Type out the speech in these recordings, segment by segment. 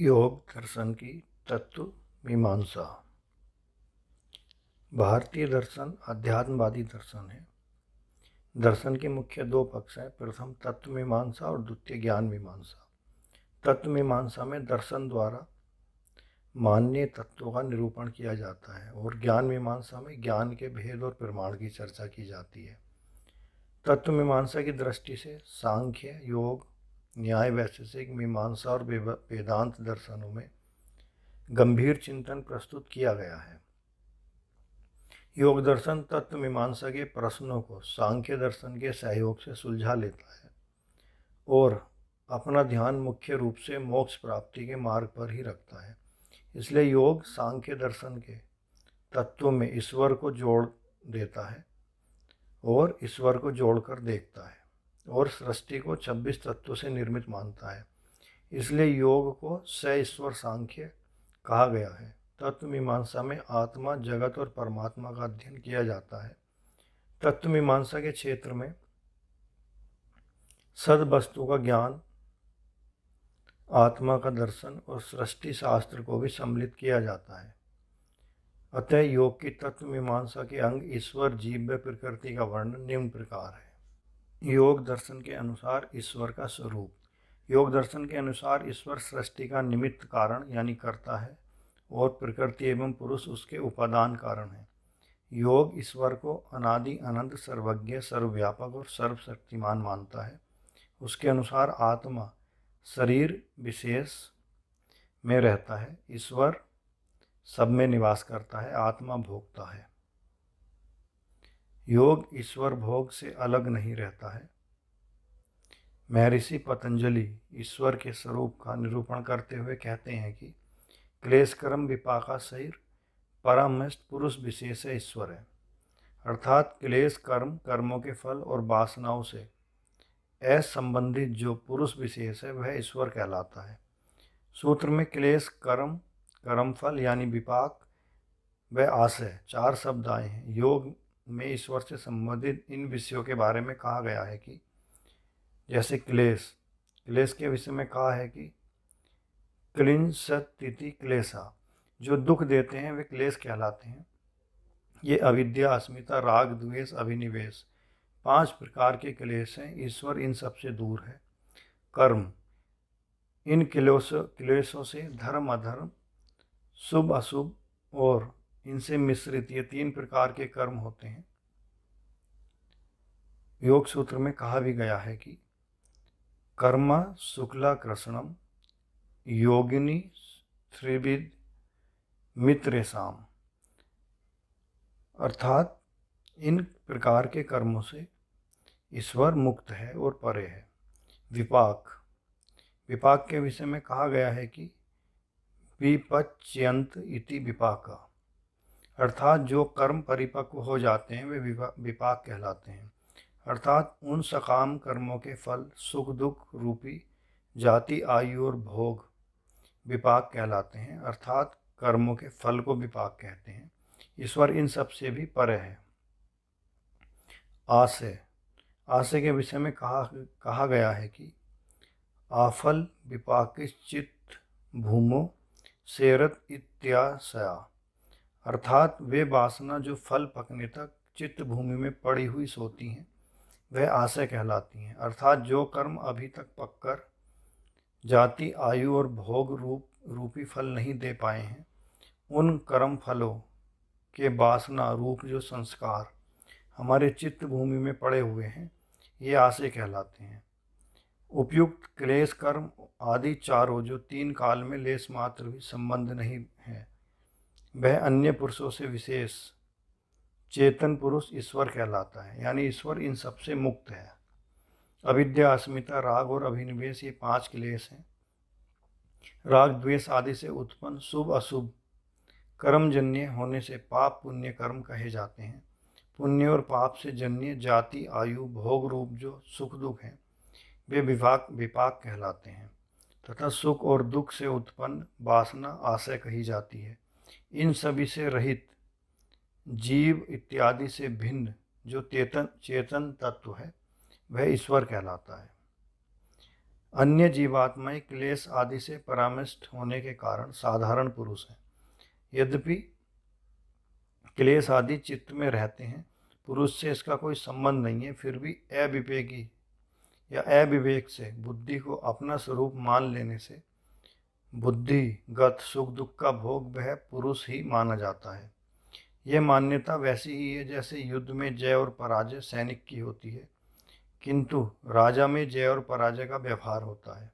योग दर्शन की तत्व मीमांसा। भारतीय दर्शन अध्यात्मवादी दर्शन है। दर्शन के मुख्य दो पक्ष हैं, प्रथम तत्व मीमांसा और द्वितीय ज्ञान मीमांसा। तत्व मीमांसा में दर्शन द्वारा मान्य तत्वों का निरूपण किया जाता है और ज्ञान मीमांसा में ज्ञान के भेद और प्रमाण की चर्चा की जाती है। तत्व मीमांसा की दृष्टि से सांख्य, योग, न्याय, वैशेषिक, मीमांसा और वेदांत दर्शनों में गंभीर चिंतन प्रस्तुत किया गया है। योग दर्शन तत्व मीमांसा के प्रश्नों को सांख्य दर्शन के सहयोग से सुलझा लेता है और अपना ध्यान मुख्य रूप से मोक्ष प्राप्ति के मार्ग पर ही रखता है। इसलिए योग सांख्य दर्शन के तत्वों में ईश्वर को जोड़ देता है और ईश्वर को जोड़कर देखता है और सृष्टि को 26 तत्वों से निर्मित मानता है। इसलिए योग को ईश्वर सांख्य कहा गया है। तत्व मीमांसा में आत्मा, जगत और परमात्मा का अध्ययन किया जाता है। तत्व मीमांसा के क्षेत्र में सद वस्तु का ज्ञान, आत्मा का दर्शन और सृष्टि शास्त्र को भी सम्मिलित किया जाता है। अतः योग की तत्व मीमांसा के अंग ईश्वर, जीव व प्रकृति का वर्णन निम्न प्रकार है। योग दर्शन के अनुसार ईश्वर का स्वरूप। योग दर्शन के अनुसार ईश्वर सृष्टि का निमित्त कारण यानी कर्ता है और प्रकृति एवं पुरुष उसके उपादान कारण है। योग ईश्वर को अनादि, अनंत, सर्वज्ञ, सर्वव्यापक और सर्वशक्तिमान मानता है। उसके अनुसार आत्मा शरीर विशेष में रहता है, ईश्वर सब में निवास करता है, आत्मा भोगता है। योग ईश्वर भोग से अलग नहीं रहता है। महर्षि पतंजलि ईश्वर के स्वरूप का निरूपण करते हुए कहते हैं कि क्लेश कर्म विपाका शरीर परमहंस पुरुष विशेष ईश्वर है। अर्थात क्लेश कर्म, कर्मों के फल और वासनाओं से असंबंधित जो पुरुष विशेष है वह ईश्वर कहलाता है। सूत्र में क्लेश कर्म, कर्मफल यानी विपाक व आशय 4 शब्द आए हैं। योग में ईश्वर से संबंधित इन विषयों के बारे में कहा गया है कि जैसे क्लेश के विषय में कहा है कि क्लिंशतिति क्लेशा, जो दुख देते हैं वे क्लेश कहलाते हैं। ये अविद्या, अस्मिता, राग, द्वेष, अभिनिवेश 5 प्रकार के क्लेश हैं। ईश्वर इन सबसे दूर है। कर्म, इन क्लेशों से धर्म, अधर्म, शुभ, अशुभ और इनसे मिश्रित ये 3 प्रकार के कर्म होते हैं। योग सूत्र में कहा भी गया है कि कर्म शुक्ला कृष्णम योगिनी त्रिविध मित्रेशाम, अर्थात इन प्रकार के कर्मों से ईश्वर मुक्त है और परे है। विपाक के विषय में कहा गया है कि विपच्यंत इति विपाका, अर्थात जो कर्म परिपक्व हो जाते हैं वे विपाक कहलाते हैं। अर्थात उन सकाम कर्मों के फल सुख दुख रूपी जाति, आयु और भोग विपाक कहलाते हैं। अर्थात कर्मों के फल को विपाक कहते हैं। ईश्वर इन सब से भी परे है। आशय के विषय में कहा गया है कि आफल विपाकिश्चित भूमो सेरत इत्याशया, अर्थात वे वासना जो फल पकने तक चित्त भूमि में पड़ी हुई सोती हैं वह आशय कहलाती हैं। अर्थात जो कर्म अभी तक पककर जाति, आयु और भोग रूपी फल नहीं दे पाए हैं, उन कर्म फलों के वासना रूप जो संस्कार हमारे चित्त भूमि में पड़े हुए हैं ये आशय कहलाते हैं। उपयुक्त क्लेश कर्म आदि चारों जो 3 काल में लेश मात्र भी संबंध नहीं है, वह अन्य पुरुषों से विशेष चेतन पुरुष ईश्वर कहलाता है। यानी ईश्वर इन सबसे मुक्त है। अविद्या, अस्मिता, राग और अभिनिवेश ये 5 क्लेश हैं। राग द्वेष आदि से उत्पन्न शुभ अशुभ कर्मजन्य होने से पाप पुण्य कर्म कहे जाते हैं। पुण्य और पाप से जन्य जाति, आयु, भोग रूप जो सुख दुख हैं वे विपाक कहलाते हैं तथा सुख और दुख से उत्पन्न वासना आशय कही जाती है। इन सभी से रहित जीव इत्यादि से भिन्न जो चेतन तत्व है वह ईश्वर कहलाता है। अन्य जीवात्माएं क्लेश आदि से परामृष्ट होने के कारण साधारण पुरुष हैं। यद्यपि क्लेश आदि चित्त में रहते हैं, पुरुष से इसका कोई संबंध नहीं है, फिर भी अविवेकी या अविवेक से बुद्धि को अपना स्वरूप मान लेने से बुद्धिगत सुख दुख का भोग वह पुरुष ही माना जाता है। यह मान्यता वैसी ही है जैसे युद्ध में जय और पराजय सैनिक की होती है, किंतु राजा में जय और पराजय का व्यवहार होता है।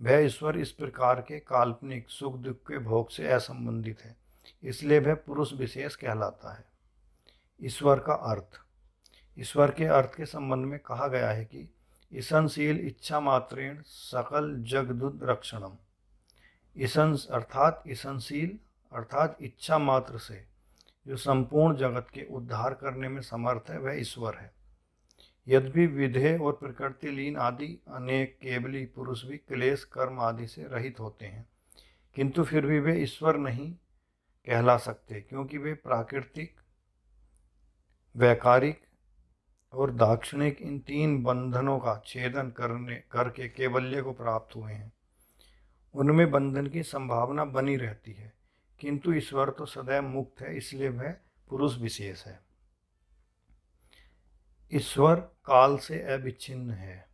वह ईश्वर इस प्रकार के काल्पनिक सुख दुख के भोग से असंबंधित है, इसलिए वह पुरुष विशेष कहलाता है। ईश्वर का अर्थ। ईश्वर के अर्थ के संबंध में कहा गया है कि ईसनशील इच्छा मात्रेण सकल जगदुद रक्षणम। ईसन अर्थात ईसनशील अर्थात इच्छा मात्र से जो संपूर्ण जगत के उद्धार करने में समर्थ है, वह ईश्वर है। यद्यपि विधेय और प्रकृति लीन आदि अनेक केवली पुरुष भी क्लेश कर्म आदि से रहित होते हैं, किंतु फिर भी वे ईश्वर नहीं कहला सकते, क्योंकि वे प्राकृतिक, वैकारिक और दाक्षिणिक इन तीन बंधनों का छेदन करके कैवल्य को प्राप्त हुए हैं। उनमें बंधन की संभावना बनी रहती है, किंतु ईश्वर तो सदैव मुक्त है, इसलिए वह पुरुष विशेष है। ईश्वर काल से अविच्छिन्न है।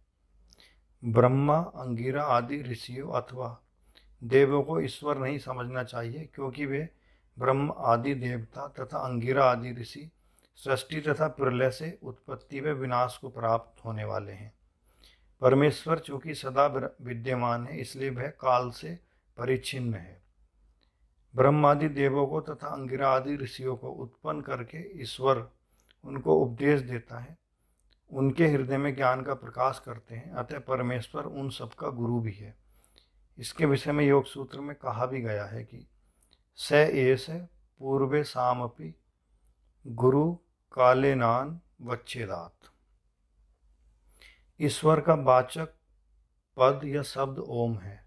ब्रह्मा, अंगिरा आदि ऋषियों अथवा देवों को ईश्वर नहीं समझना चाहिए, क्योंकि वे ब्रह्म आदि देवता तथा अंगिरा आदि ऋषि सृष्टि तथा प्रलय से उत्पत्ति व विनाश को प्राप्त होने वाले हैं। परमेश्वर चूंकि सदा विद्यमान है, इसलिए वह काल से परिच्छिन्न है। ब्रह्म आदि देवों को तथा अंगिरा आदि ऋषियों को उत्पन्न करके ईश्वर उनको उपदेश देता है, उनके हृदय में ज्ञान का प्रकाश करते हैं, अतः परमेश्वर उन सबका गुरु भी है। इसके विषय में योग सूत्र में कहा भी गया है कि स एष पूर्वे सामपि गुरु कालेनान वच्छेदात। ईश्वर का वाचक पद या शब्द ओम है।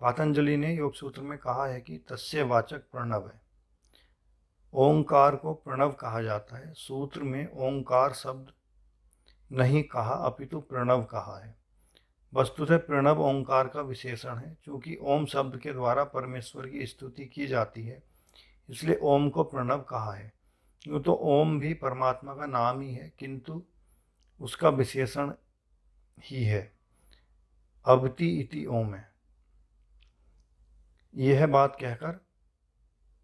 पातंजलि ने योग सूत्र में कहा है कि तस्य वाचक प्रणव है। ओंकार को प्रणव कहा जाता है। सूत्र में ओंकार शब्द नहीं कहा, अपितु प्रणव कहा है। वस्तुतः प्रणव ओंकार का विशेषण है। चूंकि ओम शब्द के द्वारा परमेश्वर की स्तुति की जाती है, इसलिए ओम को प्रणव कहा है। यूँ तो ओम भी परमात्मा का नाम ही है, किंतु उसका विशेषण ही है। अवति इति ओम है। यह बात कहकर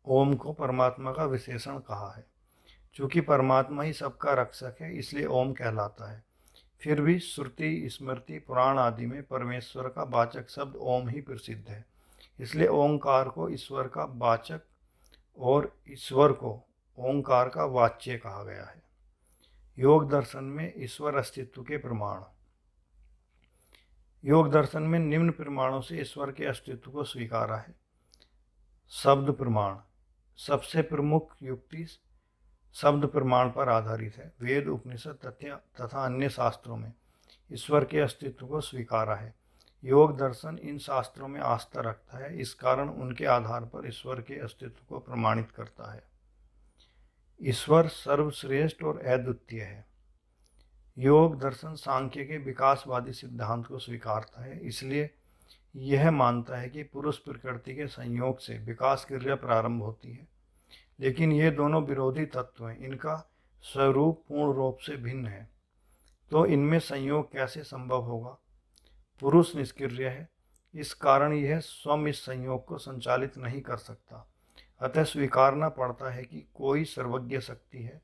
ओम को परमात्मा का विशेषण कहा है। चूँकि परमात्मा ही सबका रक्षक है, इसलिए ओम कहलाता है। फिर भी श्रुति, स्मृति, पुराण आदि में परमेश्वर का वाचक शब्द ओम ही प्रसिद्ध है, इसलिए ओंकार को ईश्वर का वाचक और ईश्वर को ओंकार का वाच्य कहा गया है। योग दर्शन में ईश्वर अस्तित्व के प्रमाण। योग दर्शन में निम्न प्रमाणों से ईश्वर के अस्तित्व को स्वीकारा है। शब्द प्रमाण। सबसे प्रमुख युक्ति शब्द प्रमाण पर आधारित है। वेद, उपनिषद तथा अन्य शास्त्रों में ईश्वर के अस्तित्व को स्वीकारा है। योग दर्शन इन शास्त्रों में आस्था रखता है, इस कारण उनके आधार पर ईश्वर के अस्तित्व को प्रमाणित करता है। ईश्वर सर्वश्रेष्ठ और अद्वितीय है। योग दर्शन सांख्य के विकासवादी सिद्धांत को स्वीकारता है, इसलिए यह मानता है कि पुरुष प्रकृति के संयोग से विकास क्रिया प्रारंभ होती है। लेकिन ये दोनों विरोधी तत्व हैं, इनका स्वरूप पूर्ण रूप से भिन्न है, तो इनमें संयोग कैसे संभव होगा? पुरुष निष्क्रिय है, इस कारण यह स्वयं इस संयोग को संचालित नहीं कर सकता। अतः स्वीकारना पड़ता है कि कोई सर्वज्ञ शक्ति है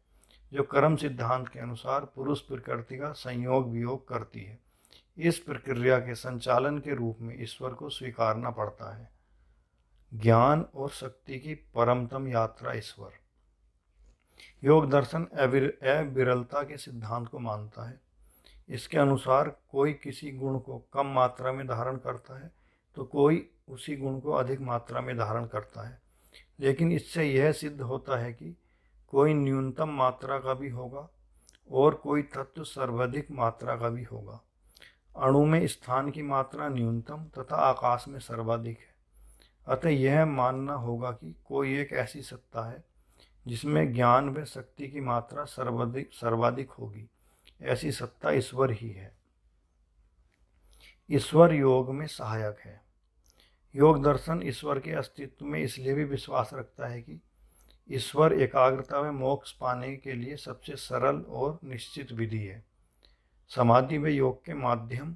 जो कर्म सिद्धांत के अनुसार पुरुष प्रकृति का संयोग वियोग करती है। इस प्रक्रिया के संचालन के रूप में ईश्वर को स्वीकारना पड़ता है। ज्ञान और शक्ति की परमतम यात्रा ईश्वर। योग दर्शन अविरलता के सिद्धांत को मानता है। इसके अनुसार कोई किसी गुण को कम मात्रा में धारण करता है तो कोई उसी गुण को अधिक मात्रा में धारण करता है, लेकिन इससे यह सिद्ध होता है कि कोई न्यूनतम मात्रा का भी होगा और कोई तत्व सर्वाधिक मात्रा का भी होगा। अणु में स्थान की मात्रा न्यूनतम तथा आकाश में सर्वाधिक है। अतः यह मानना होगा कि कोई एक ऐसी सत्ता है जिसमें ज्ञान व शक्ति की मात्रा सर्वाधिक होगी। ऐसी सत्ता ईश्वर ही है। ईश्वर योग में सहायक है। योग दर्शन ईश्वर के अस्तित्व में इसलिए भी विश्वास रखता है कि ईश्वर एकाग्रता में मोक्ष पाने के लिए सबसे सरल और निश्चित विधि है। समाधि व योग के माध्यम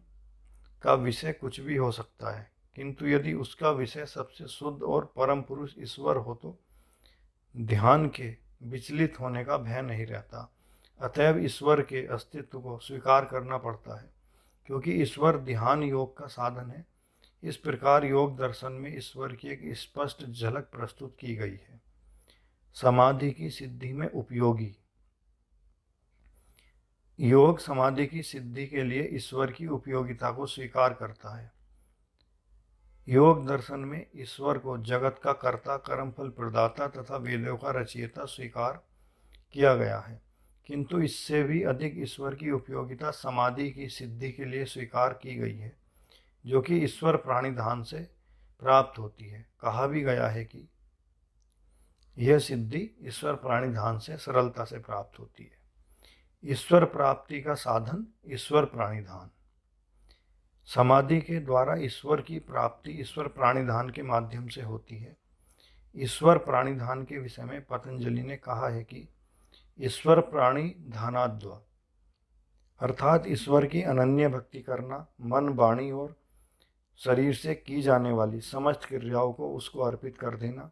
का विषय कुछ भी हो सकता है, किंतु यदि उसका विषय सबसे शुद्ध और परम पुरुष ईश्वर हो तो ध्यान के विचलित होने का भय नहीं रहता। अतएव ईश्वर के अस्तित्व को स्वीकार करना पड़ता है, क्योंकि ईश्वर ध्यान योग का साधन है। इस प्रकार योग दर्शन में ईश्वर की एक स्पष्ट झलक प्रस्तुत की गई है। समाधि की सिद्धि में उपयोगी। योग समाधि की सिद्धि के लिए ईश्वर की उपयोगिता को स्वीकार करता है। योग दर्शन में ईश्वर को जगत का कर्ता, कर्मफल प्रदाता तथा वेदों का रचयिता स्वीकार किया गया है, किंतु इससे भी अधिक ईश्वर की उपयोगिता समाधि की सिद्धि के लिए स्वीकार की गई है, जो कि ईश्वर प्राणिधान से प्राप्त होती है। कहा भी गया है कि यह सिद्धि ईश्वर प्राणिधान से सरलता से प्राप्त होती है। ईश्वर प्राप्ति का साधन ईश्वर प्राणिधान। समाधि के द्वारा ईश्वर की प्राप्ति ईश्वर प्राणिधान के माध्यम से होती है। ईश्वर प्राणिधान के विषय में पतंजलि ने कहा है कि ईश्वर प्राणिधानाद्वा, अर्थात ईश्वर की अनन्य भक्ति करना, मन, वाणी और शरीर से की जाने वाली समस्त क्रियाओं को उसको अर्पित कर देना,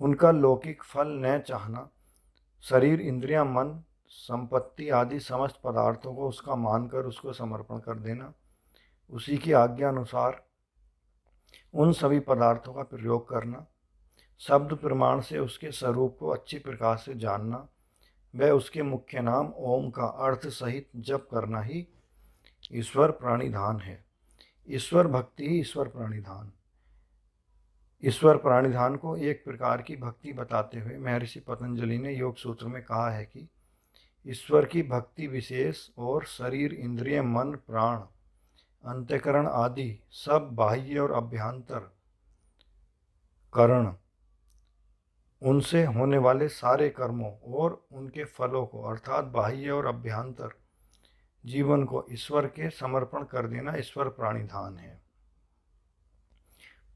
उनका लौकिक फल न चाहना, शरीर, इंद्रियां, मन, संपत्ति आदि समस्त पदार्थों को उसका मानकर उसको समर्पण कर देना, उसी की आज्ञा अनुसार उन सभी पदार्थों का प्रयोग करना, शब्द प्रमाण से उसके स्वरूप को अच्छी प्रकार से जानना, वह उसके मुख्य नाम ओम का अर्थ सहित जप करना ही ईश्वर प्राणिधान है। ईश्वर भक्ति ही ईश्वर प्राणिधान। ईश्वर प्राणिधान को एक प्रकार की भक्ति बताते हुए महर्षि पतंजलि ने योग सूत्र में कहा है कि ईश्वर की भक्ति विशेष और शरीर, इंद्रिय, मन, प्राण, अंतःकरण आदि सब बाह्य और अभ्यंतर करण, उनसे होने वाले सारे कर्मों और उनके फलों को अर्थात बाह्य और अभ्यंतर जीवन को ईश्वर के समर्पण कर देना ईश्वर प्राणिधान है।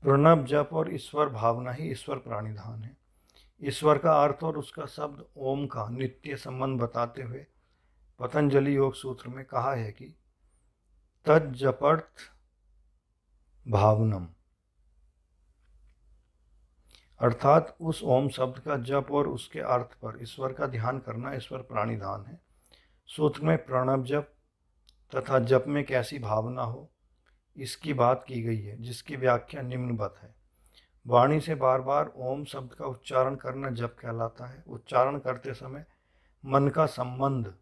प्रणव जप और ईश्वर भावना ही ईश्वर प्राणिधान है। ईश्वर का अर्थ और उसका शब्द ओम का नित्य संबंध बताते हुए पतंजलि योग सूत्र में कहा है कि तज्जपर्थ भावनम, अर्थात उस ओम शब्द का जप और उसके अर्थ पर ईश्वर का ध्यान करना ईश्वर प्राणिधान है। सूत्र में प्रणव जप तथा जप में कैसी भावना हो इसकी बात की गई है, जिसकी व्याख्या निम्नवत है। वाणी से बार बार ओम शब्द का उच्चारण करना जप कहलाता है। उच्चारण करते समय मन का संबंध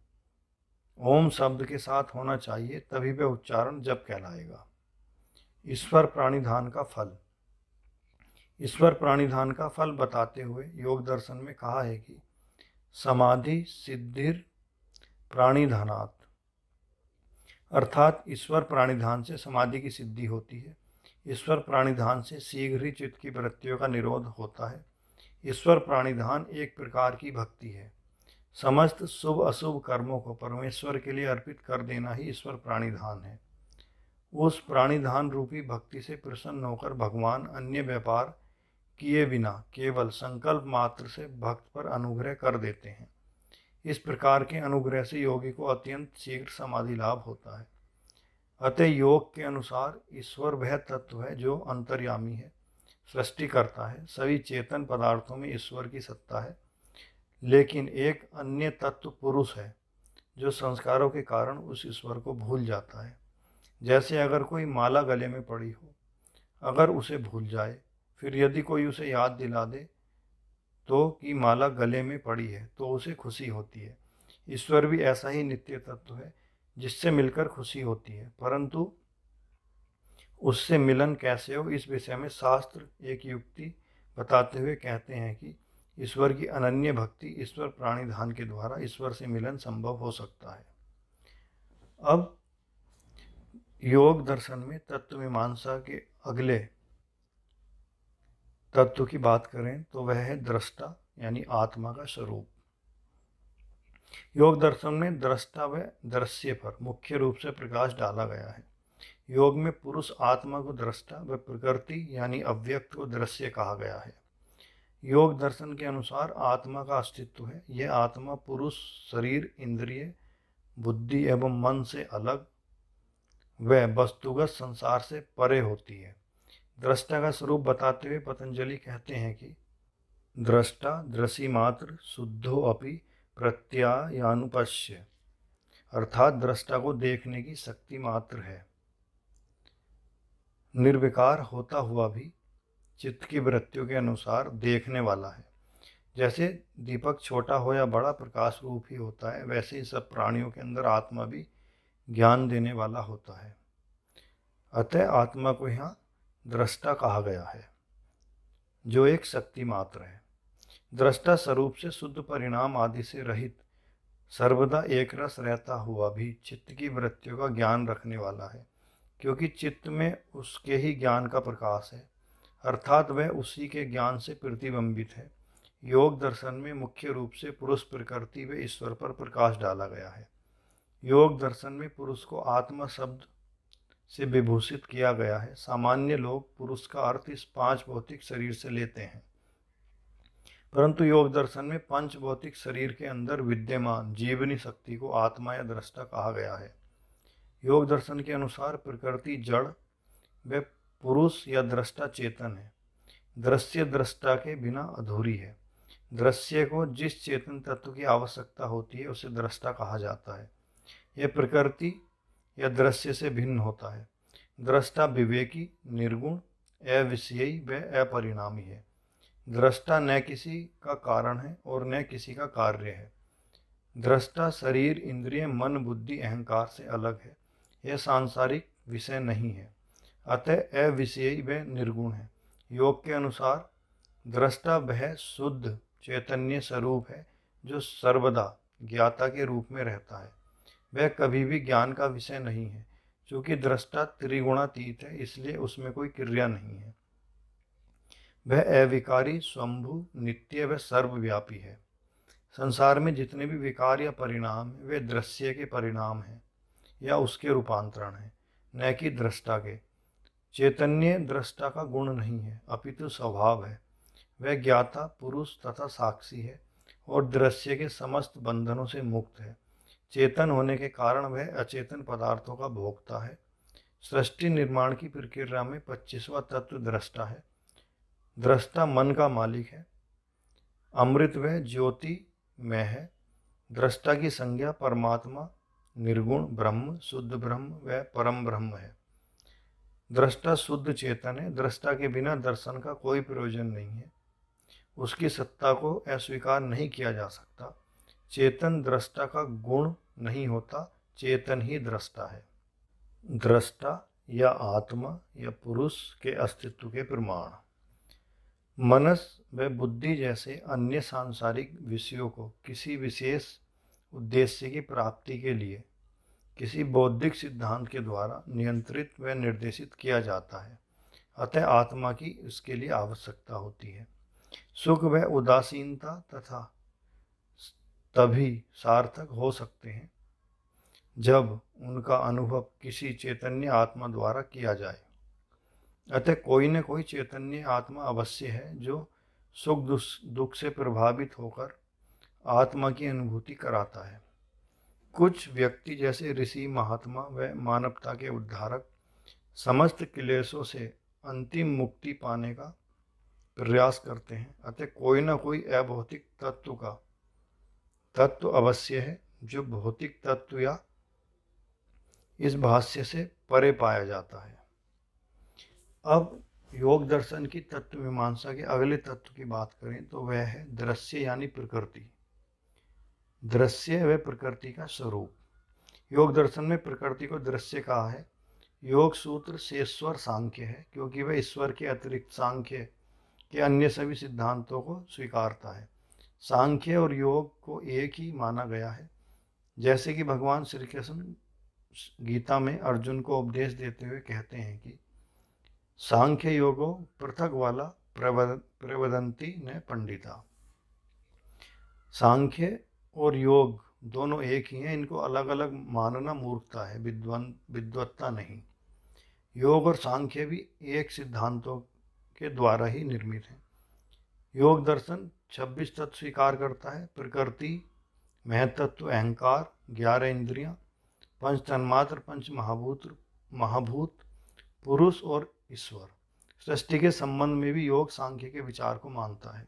ओम शब्द के साथ होना चाहिए, तभी वह उच्चारण जप कहलाएगा। ईश्वर प्राणिधान का फल। ईश्वर प्राणिधान का फल बताते हुए योग दर्शन में कहा है कि समाधि सिद्धिर प्राणिधानात्, अर्थात ईश्वर प्राणिधान से समाधि की सिद्धि होती है। ईश्वर प्राणिधान से शीघ्र ही चित्त की वृत्तियों का निरोध होता है। ईश्वर प्राणिधान एक प्रकार की भक्ति है। समस्त शुभ अशुभ कर्मों को परमेश्वर के लिए अर्पित कर देना ही ईश्वर प्राणिधान है। उस प्राणिधान रूपी भक्ति से प्रसन्न होकर भगवान अन्य व्यापार किए बिना केवल संकल्प मात्र से भक्त पर अनुग्रह कर देते हैं। इस प्रकार के अनुग्रह से योगी को अत्यंत शीघ्र समाधि लाभ होता है। अतः योग के अनुसार ईश्वर वह तत्व है जो अंतर्यामी है, सृष्टि करता है। सभी चेतन पदार्थों में ईश्वर की सत्ता है, लेकिन एक अन्य तत्व पुरुष है जो संस्कारों के कारण उस ईश्वर को भूल जाता है। जैसे अगर कोई माला गले में पड़ी हो, अगर उसे भूल जाए, फिर यदि कोई उसे याद दिला दे तो कि माला गले में पड़ी है, तो उसे खुशी होती है। ईश्वर भी ऐसा ही नित्य तत्व है जिससे मिलकर खुशी होती है, परंतु उससे मिलन कैसे हो इस विषय में शास्त्र एक युक्ति बताते हुए कहते हैं कि ईश्वर की अनन्य भक्ति, ईश्वर प्राणिधान के द्वारा ईश्वर से मिलन संभव हो सकता है। अब योग दर्शन में तत्व मीमांसा के अगले तत्व की बात करें तो वह है दृष्टा, यानी आत्मा का स्वरूप। योग दर्शन में दृष्टा व दृश्य पर मुख्य रूप से प्रकाश डाला गया है। योग में पुरुष आत्मा को दृष्टा व प्रकृति यानी अव्यक्त को दृश्य कहा गया है। योग दर्शन के अनुसार आत्मा का अस्तित्व है। यह आत्मा पुरुष, शरीर, इंद्रिय, बुद्धि एवं मन से अलग व वस्तुगत संसार से परे होती है। दृष्टा का स्वरूप बताते हुए पतंजलि कहते हैं कि दृष्टा दृशि मात्र शुद्धो अपि प्रत्यायानुपश्य, अर्थात दृष्टा को देखने की शक्ति मात्र है, निर्विकार होता हुआ भी चित्त की वृत्तियों के अनुसार देखने वाला है। जैसे दीपक छोटा हो या बड़ा प्रकाश रूप ही होता है, वैसे ही सब प्राणियों के अंदर आत्मा भी ज्ञान देने वाला होता है। अतः आत्मा को यहाँ दृष्टा कहा गया है, जो एक शक्ति मात्र है। दृष्टा स्वरूप से शुद्ध परिणाम आदि से रहित सर्वदा एक रस रहता हुआ भी चित्त की वृत्तियों का ज्ञान रखने वाला है, क्योंकि चित्त में उसके ही ज्ञान का प्रकाश है, अर्थात वह उसी के ज्ञान से प्रतिबिंबित है। योग दर्शन में मुख्य रूप से पुरुष, प्रकृति व ईश्वर पर प्रकाश डाला गया है। योग दर्शन में पुरुष को आत्मा शब्द से विभूषित किया गया है। सामान्य लोग पुरुष का अर्थ इस 5 भौतिक शरीर से लेते हैं, परंतु योग दर्शन में 5 भौतिक शरीर के अंदर विद्यमान जीवनी शक्ति को आत्मा या दृष्टा कहा गया है। योग दर्शन के अनुसार प्रकृति जड़ व पुरुष या दृष्टा चेतन है। दृश्य दृष्टा के बिना अधूरी है। दृश्य को जिस चेतन तत्व की आवश्यकता होती है उसे दृष्टा कहा जाता है। यह प्रकृति या दृश्य से भिन्न होता है। दृष्टा विवेकी, निर्गुण, अविषयी व अपरिणामी है। दृष्टा न किसी का कारण है और न किसी का कार्य है। दृष्टा शरीर, इंद्रिय, मन, बुद्धि, अहंकार से अलग है। यह सांसारिक विषय नहीं है, अतः अविषयी व निर्गुण है। योग के अनुसार दृष्टा वह शुद्ध चैतन्य स्वरूप है जो सर्वदा ज्ञाता के रूप में रहता है। वह कभी भी ज्ञान का विषय नहीं है। चूँकि दृष्टा त्रिगुणातीत है, इसलिए उसमें कोई क्रिया नहीं है। वह अविकारी, स्वंभू, नित्य व सर्वव्यापी है। संसार में जितने भी विकार या परिणाम हैं, वे दृश्य के परिणाम हैं या उसके रूपांतरण हैं, न कि दृष्टा के। चैतन्य दृष्टा का गुण नहीं है, अपितु स्वभाव है। वह ज्ञाता, पुरुष तथा साक्षी है और दृश्य के समस्त बंधनों से मुक्त है। चेतन होने के कारण वह अचेतन पदार्थों का भोक्ता है। सृष्टि निर्माण की प्रक्रिया में 25वां तत्व दृष्टा है। दृष्टा मन का मालिक है। अमृत व ज्योति में है। दृष्टा की संज्ञा परमात्मा, निर्गुण ब्रह्म, शुद्ध ब्रह्म व परम ब्रह्म है। दृष्टा शुद्ध चेतन है। दृष्टा के बिना दर्शन का कोई प्रयोजन नहीं है। उसकी सत्ता को अस्वीकार नहीं किया जा सकता। चेतन दृष्टा का गुण नहीं होता, चेतन ही दृष्टा है। दृष्टा या आत्मा या पुरुष के अस्तित्व के प्रमाण। मनस व बुद्धि जैसे अन्य सांसारिक विषयों को किसी विशेष उद्देश्य की प्राप्ति के लिए किसी बौद्धिक सिद्धांत के द्वारा नियंत्रित व निर्देशित किया जाता है, अतः आत्मा की इसके लिए आवश्यकता होती है। सुख व उदासीनता तथा तभी सार्थक हो सकते हैं जब उनका अनुभव किसी चैतन्य आत्मा द्वारा किया जाए। अतः कोई न कोई चैतन्य आत्मा अवश्य है जो सुख दुख से प्रभावित होकर आत्मा की अनुभूति कराता है। कुछ व्यक्ति जैसे ऋषि, महात्मा व मानवता के उद्धारक समस्त क्लेशों से अंतिम मुक्ति पाने का प्रयास करते हैं। अतः कोई न कोई अभौतिक तत्व अवश्य है जो भौतिक तत्व या इस भाष्य से परे पाया जाता है। अब योग दर्शन की तत्व मीमांसा के अगले तत्व की बात करें तो वह है दृश्य यानी प्रकृति। दृश्य व प्रकृति का स्वरूप। योग दर्शन में प्रकृति को दृश्य कहा है। योग सूत्र शेश्वर सांख्य है, क्योंकि वह ईश्वर के अतिरिक्त सांख्य के अन्य सभी सिद्धांतों को स्वीकारता है। सांख्य और योग को एक ही माना गया है। जैसे कि भगवान श्री कृष्ण गीता में अर्जुन को उपदेश देते हुए कहते हैं कि सांख्य योगो पृथक वाला प्रवदंती ने पंडिता। सांख्य और योग दोनों एक ही हैं, इनको अलग अलग मानना मूर्खता है, विद्वत्ता नहीं। योग और सांख्य भी एक सिद्धांतों के द्वारा ही निर्मित हैं। योग दर्शन 26 तत्व स्वीकार करता है: प्रकृति, महतत्व, अहंकार, 11 इंद्रियां, पंच तन्मात्र, पंच महाभूत, पुरुष और ईश्वर। सृष्टि के संबंध में भी योग सांख्य के विचार को मानता है।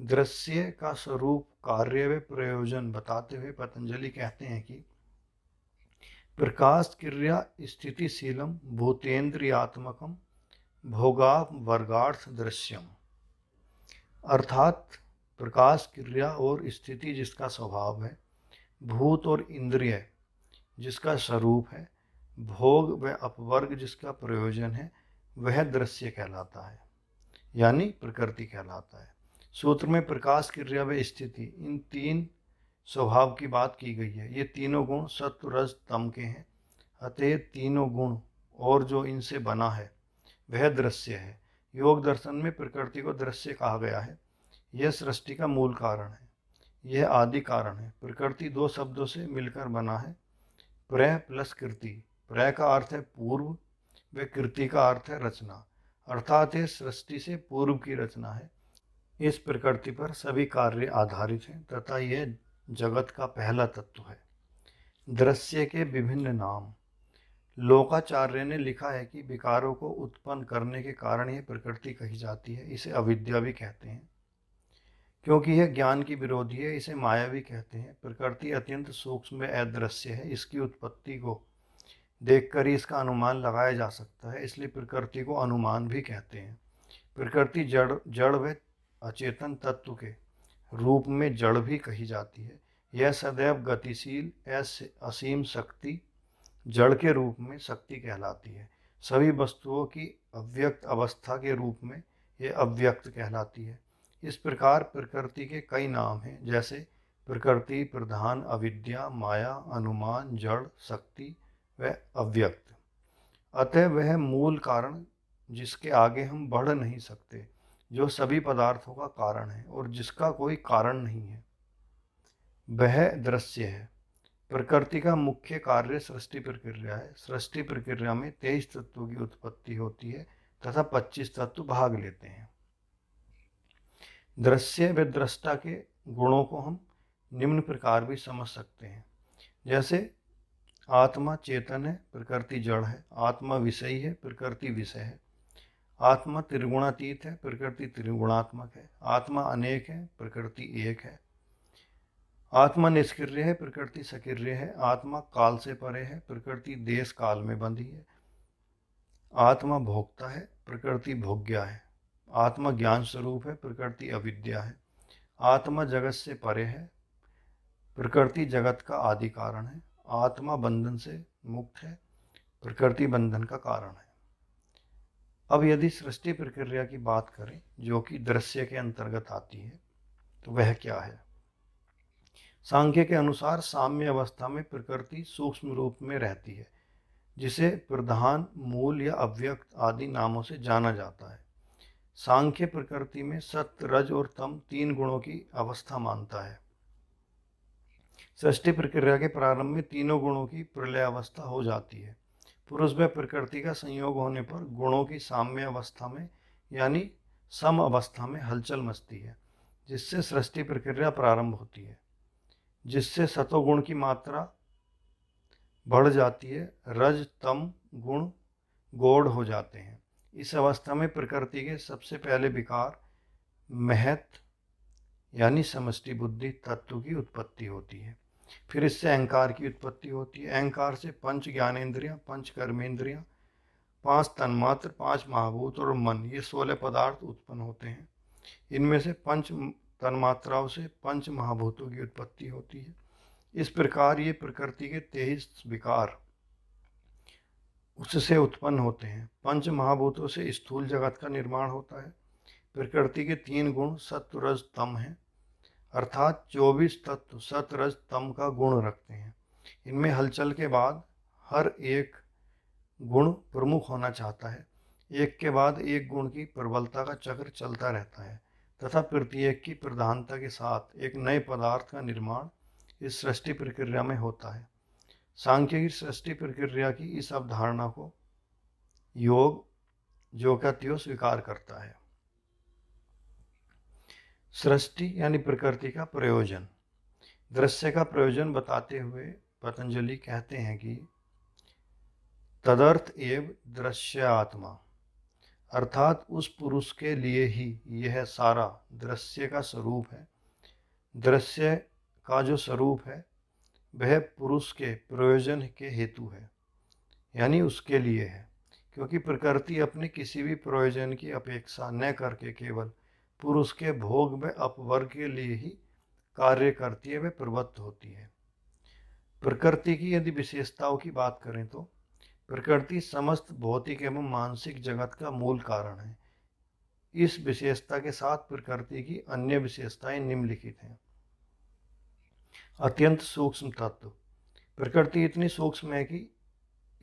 दृश्य का स्वरूप, कार्य व प्रयोजन बताते हुए पतंजलि कहते हैं कि प्रकाश क्रिया स्थितिशीलम भूतेन्द्रियात्मकम भोगावर्गार्थ दृश्यम। अर्थात प्रकाश क्रिया और स्थिति जिसका स्वभाव है, भूत और इंद्रिय जिसका स्वरूप है, भोग व अपवर्ग जिसका प्रयोजन है, वह दृश्य कहलाता है, यानी प्रकृति कहलाता है। सूत्र में प्रकाश, क्रिया व स्थिति, इन तीन स्वभाव की बात की गई है। ये तीनों गुण सत्व रज तम के हैं, अतः तीनों गुण और जो इनसे बना है वह दृश्य है। योग दर्शन में प्रकृति को दृश्य कहा गया है। यह सृष्टि का मूल कारण है, यह आदि कारण है। प्रकृति दो शब्दों से मिलकर बना है, प्रय प्लस कृति। प्रय का अर्थ है पूर्व व कृति का अर्थ है रचना, अर्थात यह सृष्टि से पूर्व की रचना है। इस प्रकृति पर सभी कार्य आधारित हैं तथा यह जगत का पहला तत्व है। दृश्य के विभिन्न नाम। लोकाचार्य ने लिखा है कि विकारों को उत्पन्न करने के कारण यह प्रकृति कही जाती है। इसे अविद्या भी कहते हैं क्योंकि यह ज्ञान की विरोधी है। इसे माया भी कहते हैं। प्रकृति अत्यंत सूक्ष्म व अदृश्य है। इसकी उत्पत्ति को देखकर ही इसका अनुमान लगाया जा सकता है, इसलिए प्रकृति को अनुमान भी कहते हैं। प्रकृति जड़ व अचेतन तत्व के रूप में जड़ भी कही जाती है। यह सदैव गतिशील असीम शक्ति जड़ के रूप में शक्ति कहलाती है। सभी वस्तुओं की अव्यक्त अवस्था के रूप में यह अव्यक्त कहलाती है। इस प्रकार प्रकृति के कई नाम हैं, जैसे प्रकृति, प्रधान, अविद्या, माया, अनुमान, जड़, शक्ति व अव्यक्त। अतः वह मूल कारण जिसके आगे हम बढ़ नहीं सकते, जो सभी पदार्थों का कारण है और जिसका कोई कारण नहीं है, वह दृश्य है। प्रकृति का मुख्य कार्य सृष्टि प्रक्रिया है। सृष्टि प्रक्रिया में 23 तत्वों की उत्पत्ति होती है तथा 25 तत्व भाग लेते हैं। दृश्य व दृष्टा के गुणों को हम निम्न प्रकार भी समझ सकते हैं, जैसे आत्मा चेतन है, प्रकृति जड़ है। आत्मा विषयी है, प्रकृति विषय है। आत्मा त्रिगुणातीत है, प्रकृति त्रिगुणात्मक है। आत्मा अनेक है, प्रकृति एक है। आत्मा निष्क्रिय है, प्रकृति सक्रिय है। आत्मा काल से परे है, प्रकृति देश काल में बंधी है। आत्मा भोक्ता है, प्रकृति भोग्या है। आत्मा ज्ञान स्वरूप है, प्रकृति अविद्या है। आत्मा जगत से परे है, प्रकृति जगत का आदि कारण है। आत्मा बंधन से मुक्त है, प्रकृति बंधन का कारण है। अब यदि सृष्टि प्रक्रिया की बात करें जो कि दृश्य के अंतर्गत आती है, तो वह क्या है? सांख्य के अनुसार साम्य अवस्था में प्रकृति सूक्ष्म रूप में रहती है, जिसे प्रधान, मूल या अव्यक्त आदि नामों से जाना जाता है। सांख्य प्रकृति में सत्व, रज और तम तीन गुणों की अवस्था मानता है। सृष्टि प्रक्रिया के प्रारंभ में तीनों गुणों की प्रलय अवस्था हो जाती है। पुरुष व प्रकृति का संयोग होने पर गुणों की साम्य अवस्था में यानी सम अवस्था में हलचल मचती है, जिससे सृष्टि प्रक्रिया प्रारंभ होती है, जिससे सतोगुण की मात्रा बढ़ जाती है। रज तम गुण गौड़ हो जाते हैं। इस अवस्था में प्रकृति के सबसे पहले विकार महत यानी समष्टि बुद्धि तत्व की उत्पत्ति होती है। फिर इससे अहंकार की उत्पत्ति होती है। अहंकार से पंच ज्ञानेंद्रियां, पंच कर्मेंद्रियां, 5 तन्मात्र, 5 महाभूत और मन, ये 16 पदार्थ उत्पन्न होते हैं। इनमें से पंच तन्मात्राओं से पंच महाभूतों की उत्पत्ति होती है। इस प्रकार ये प्रकृति के 23 विकार उससे उत्पन्न होते हैं। पंच महाभूतों से स्थूल जगत का निर्माण होता है। प्रकृति के 3 गुण सत्व, रज, तम हैं, अर्थात 24 तत्व सत, रज, तम का गुण रखते हैं। इनमें हलचल के बाद हर एक गुण प्रमुख होना चाहता है। एक के बाद एक गुण की प्रबलता का चक्र चलता रहता है तथा प्रत्येक की प्रधानता के साथ एक नए पदार्थ का निर्माण इस सृष्टि प्रक्रिया में होता है। सांख्य की सृष्टि प्रक्रिया की इस अवधारणा को योग जो का त्यों स्वीकार करता है। सृष्टि यानी प्रकृति का प्रयोजन। दृश्य का प्रयोजन बताते हुए पतंजलि कहते हैं कि तदर्थ एव दृश्य आत्मा, अर्थात उस पुरुष के लिए ही यह सारा दृश्य का स्वरूप है। दृश्य का जो स्वरूप है वह पुरुष के प्रयोजन के हेतु है, यानी उसके लिए है, क्योंकि प्रकृति अपने किसी भी प्रयोजन की अपेक्षा न करके केवल पुरुष के भोग व अपवर्ग के लिए ही कार्य करती है, व प्रवृत्त होती है। प्रकृति की यदि विशेषताओं की बात करें तो प्रकृति समस्त भौतिक एवं मानसिक जगत का मूल कारण है। इस विशेषता के साथ प्रकृति की अन्य विशेषताएं निम्नलिखित हैं। अत्यंत सूक्ष्म तत्व। प्रकृति इतनी सूक्ष्म है कि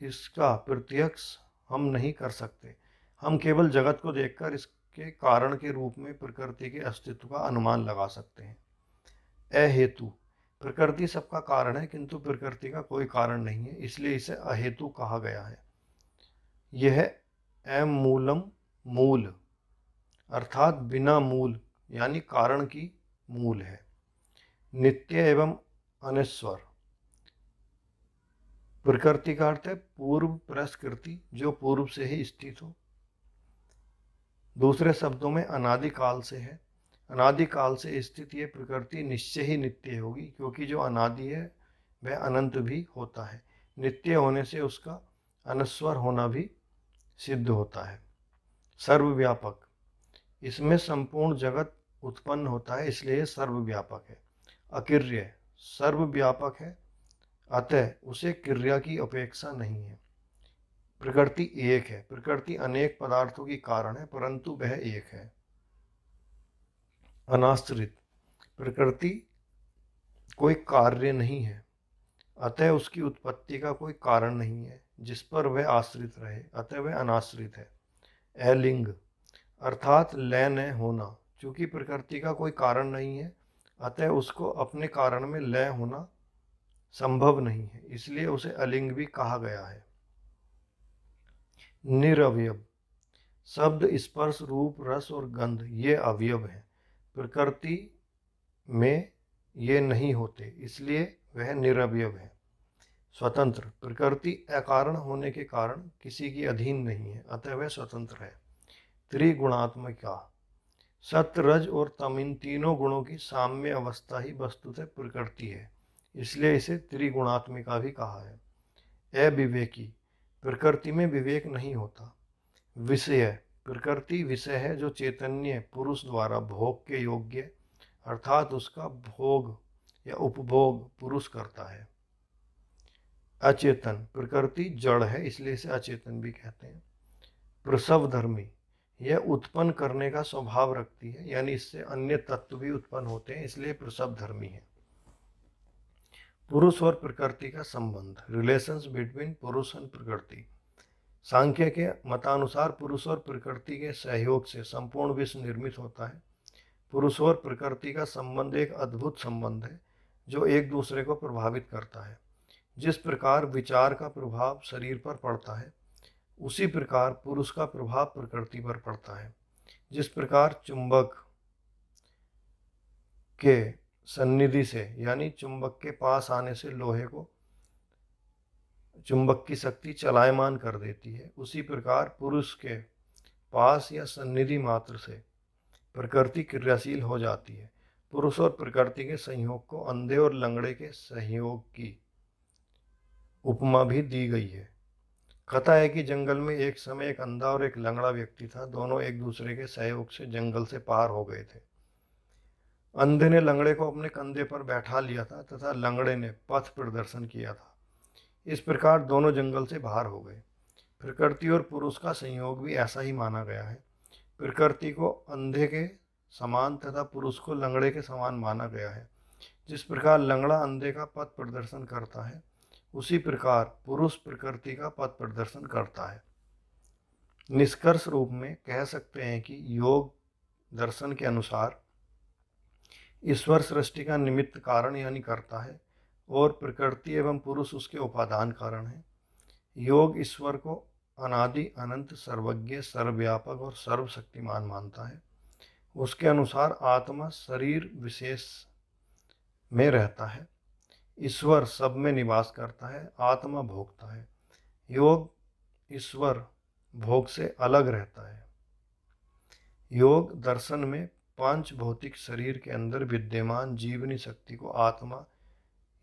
इसका प्रत्यक्ष हम नहीं कर सकते। हम केवल जगत को देखकर इसके कारण के रूप में प्रकृति के अस्तित्व का अनुमान लगा सकते हैं। अहेतु। प्रकृति सबका कारण है किंतु प्रकृति का कोई कारण नहीं है, इसलिए इसे अहेतु कहा गया है। यह अमूलम मूल, अर्थात बिना मूल यानी कारण की मूल है। नित्य एवं अनश्वर। प्रकृति का अर्थ है पूर्व प्रकृति, जो पूर्व से ही स्थित हो। दूसरे शब्दों में अनादिकाल से है। अनादिकाल से स्थित ये प्रकृति निश्चय ही नित्य होगी, क्योंकि जो अनादि है वह अनंत भी होता है। नित्य होने से उसका अनश्वर होना भी सिद्ध होता है। सर्वव्यापक। इसमें संपूर्ण जगत उत्पन्न होता है, इसलिए सर्वव्यापक है। अकिर्य। सर्वव्यापक है, अतः उसे क्रिया की अपेक्षा नहीं है। प्रकृति एक है। प्रकृति अनेक पदार्थों की कारण है, परंतु वह एक है। अनाश्रित। प्रकृति कोई कार्य नहीं है, अतः उसकी उत्पत्ति का कोई कारण नहीं है जिस पर वह आश्रित रहे, अतः वह अनाश्रित है। अलिंग, अर्थात लय न होना। चूंकि प्रकृति का कोई कारण नहीं है, अतः उसको अपने कारण में लय होना संभव नहीं है, इसलिए उसे अलिंग भी कहा गया है। निरवयव। शब्द, स्पर्श, रूप, रस और गंध ये अवयव हैं। प्रकृति में ये नहीं होते, इसलिए वह निरवयव है। स्वतंत्र। प्रकृति अकारण होने के कारण किसी की अधीन नहीं है, अतः वह स्वतंत्र है। त्रिगुणात्मिका। सत्य, रज और तम, इन तीनों गुणों की साम्य अवस्था ही वस्तुतः प्रकृति है, इसलिए इसे त्रिगुणात्मिका भी कहा है। अविवेकी। प्रकृति में विवेक नहीं होता। विषय। प्रकृति विषय है जो चैतन्य पुरुष द्वारा भोग के योग्य, अर्थात उसका भोग या उपभोग पुरुष करता है। अचेतन। प्रकृति जड़ है, इसलिए इसे अचेतन भी कहते हैं। प्रसव धर्मी। यह उत्पन्न करने का स्वभाव रखती है, यानी इससे अन्य तत्व भी उत्पन्न होते हैं, इसलिए प्रसव धर्मी है। पुरुष और प्रकृति का संबंध। रिलेशंस बिटवीन पुरुष एंड प्रकृति। सांख्य के मतानुसार पुरुष और प्रकृति के सहयोग से संपूर्ण विश्व निर्मित होता है। पुरुष और प्रकृति का संबंध एक अद्भुत संबंध है जो एक दूसरे को प्रभावित करता है। जिस प्रकार विचार का प्रभाव शरीर पर पड़ता है, उसी प्रकार पुरुष का प्रभाव प्रकृति पर पड़ता है। जिस प्रकार चुंबक के सन्निधि से, यानी चुंबक के पास आने से लोहे को चुंबक की शक्ति चलायमान कर देती है, उसी प्रकार पुरुष के पास या सन्निधि मात्र से प्रकृति क्रियाशील हो जाती है। पुरुष और प्रकृति के संयोग को अंधे और लंगड़े के सहयोग की उपमा भी दी गई है। कथा है कि जंगल में एक समय एक अंधा और एक लंगड़ा व्यक्ति था। दोनों एक दूसरे के सहयोग से जंगल से पार हो गए थे। अंधे ने लंगड़े को अपने कंधे पर बैठा लिया था तथा लंगड़े ने पथ प्रदर्शन किया था। इस प्रकार दोनों जंगल से बाहर हो गए। प्रकृति और पुरुष का संयोग भी ऐसा ही माना गया है। प्रकृति को अंधे के समान तथा पुरुष को लंगड़े के समान माना गया है। जिस प्रकार लंगड़ा अंधे का पथ प्रदर्शन करता है, उसी प्रकार पुरुष प्रकृति का पथ प्रदर्शन करता है। निष्कर्ष रूप में कह सकते हैं कि योग दर्शन के अनुसार ईश्वर सृष्टि का निमित्त कारण यानी करता है और प्रकृति एवं पुरुष उसके उपादान कारण है। योग ईश्वर को अनादि अनंत सर्वज्ञ सर्वव्यापक और सर्वशक्तिमान मानता है। उसके अनुसार आत्मा शरीर विशेष में रहता है, ईश्वर सब में निवास करता है, आत्मा भोगता है। योग ईश्वर भोग से अलग रहता है। योग दर्शन में पांच भौतिक शरीर के अंदर विद्यमान जीवनी शक्ति को आत्मा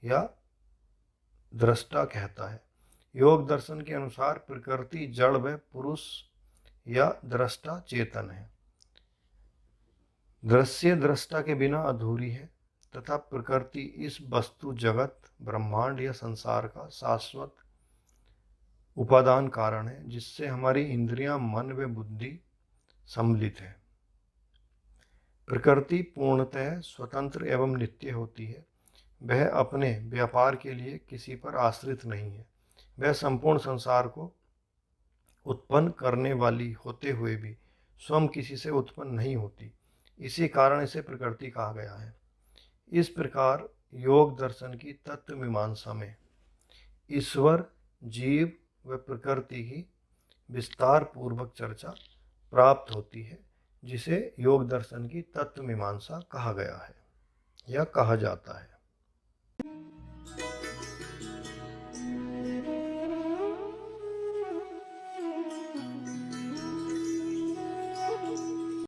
या दृष्टा कहता है। योग दर्शन के अनुसार प्रकृति जड़ व पुरुष या दृष्टा चेतन है। दृश्य दृष्टा के बिना अधूरी है तथा प्रकृति इस वस्तु जगत ब्रह्मांड या संसार का शाश्वत उपादान कारण है, जिससे हमारी इंद्रियां मन व बुद्धि सम्मिलित है। प्रकृति पूर्णतः स्वतंत्र एवं नित्य होती है। वह अपने व्यापार के लिए किसी पर आश्रित नहीं है। वह संपूर्ण संसार को उत्पन्न करने वाली होते हुए भी स्वयं किसी से उत्पन्न नहीं होती। इसी कारण इसे प्रकृति कहा गया है। इस प्रकार योग दर्शन की तत्व मीमांसा में ईश्वर, जीव व प्रकृति की विस्तार पूर्वक चर्चा प्राप्त होती है, जिसे योग दर्शन की तत्व मीमांसा कहा गया है या कहा जाता है।